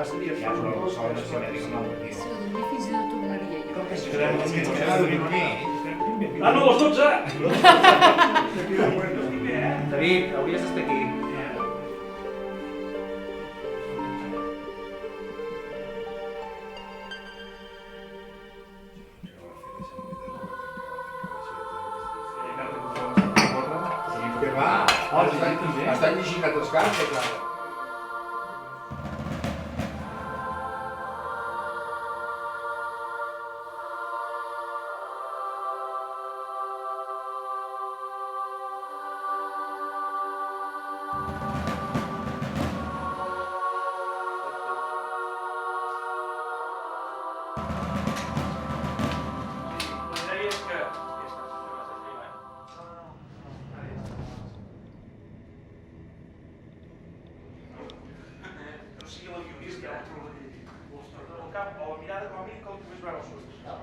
seria Ja, però sol no s'hi mèdic no. Si no dormir fins i tot tornaria jo. És que ens quedem a dormir. Ah, no, a les 12! David, hauries d'estar aquí. Què va? Estan llegint altres cartes, ara. O a mirada com a mínim que el pogués veure els ulls. No,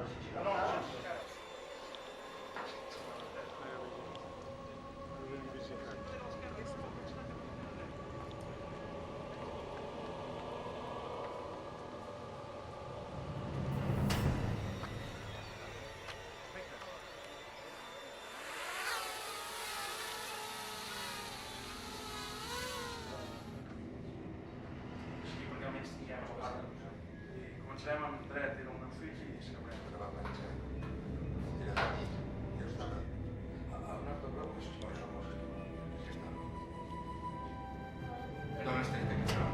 sí, perquè almenys tinguem la part. Començarem amb dret, era el meu fill i sabrem. D'on has tret aquest nom?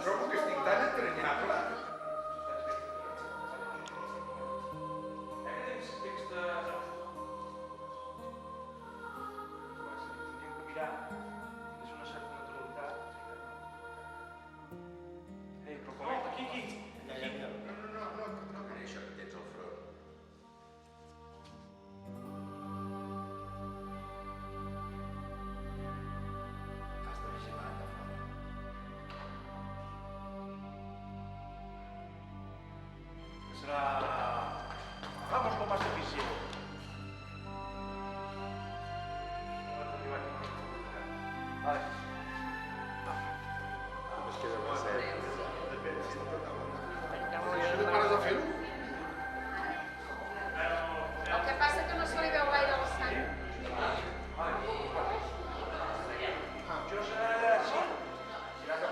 Trobo que estic tan entranyable. No crec això que tens al front. Has de vigilar allà fora. Será... Vamos con más eficiencia. Vale. Només queda una sèrie. No pares de fer-ho? El que passa que no se li veu gaire la sang. Jo serà... Sí. Serà que...